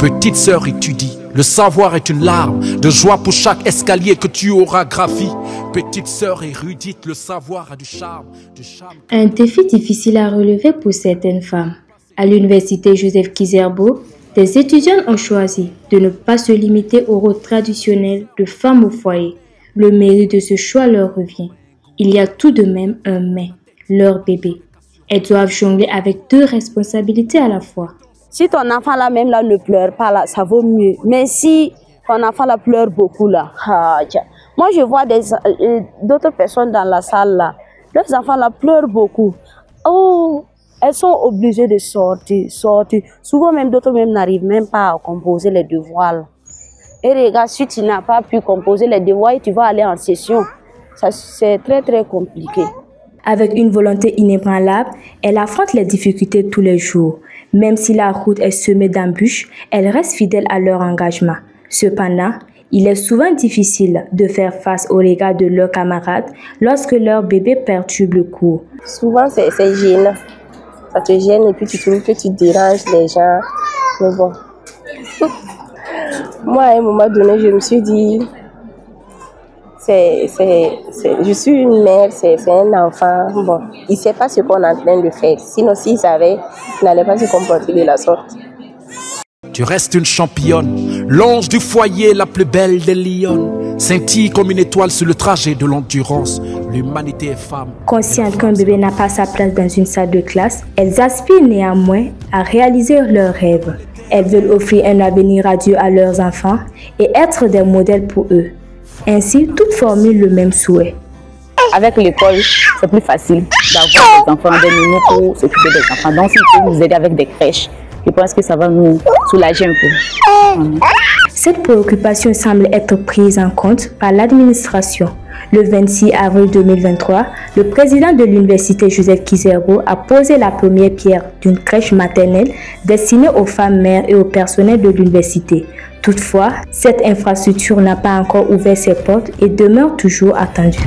Petite sœur, étudie. Le savoir est une larme de joie pour chaque escalier que tu auras gravi. Petite sœur érudite, le savoir a du charme. Un défi difficile à relever pour certaines femmes. À l'université Joseph Kizerbo, des étudiants ont choisi de ne pas se limiter au rôle traditionnel de femme au foyer. Le mérite de ce choix leur revient. Il y a tout de même un mais, leur bébé. Elles doivent jongler avec deux responsabilités à la fois. Si ton enfant là même là ne pleure pas là, ça vaut mieux. Mais si ton enfant là pleure beaucoup là, moi je vois d'autres personnes dans la salle là, leurs enfants là pleurent beaucoup. Oh, elles sont obligées de sortir. Souvent même d'autres même n'arrivent même pas à composer les devoirs là. Et regarde, si tu n'as pas pu composer les devoirs, tu vas aller en session. C'est très compliqué. Avec une volonté inébranlable, elle affronte les difficultés tous les jours. Même si la route est semée d'embûches, elles restent fidèles à leur engagement. Cependant, il est souvent difficile de faire face au regard de leurs camarades lorsque leur bébé perturbe le cours. Souvent, c'est gênant. Ça te gêne et puis tu trouves que tu déranges les gens. Mais bon. Moi, à un moment donné, je me suis dit... je suis une mère, c'est un enfant. Bon, il ne sait pas ce qu'on est en train de faire. Sinon, s'il savait, il n'allait pas se comporter de la sorte. Tu restes une championne, l'ange du foyer, la plus belle des lionnes. Scintille comme une étoile sur le trajet de l'endurance. L'humanité est femme. Conscientes qu'un bébé n'a pas sa place dans une salle de classe, elles aspirent néanmoins à réaliser leurs rêves. Elles veulent offrir un avenir radieux à leurs enfants et être des modèles pour eux. Ainsi, toutes formulent le même souhait. Avec l'école, c'est plus facile d'avoir des enfants, des nounous pour s'occuper des enfants. Donc, s'il peut nous aider avec des crèches, je pense que ça va nous soulager un peu. Cette préoccupation semble être prise en compte par l'administration. Le 26 avril 2023, le président de l'université Joseph Kizerbo a posé la première pierre d'une crèche maternelle destinée aux femmes mères et au personnel de l'université. Toutefois, cette infrastructure n'a pas encore ouvert ses portes et demeure toujours attendue.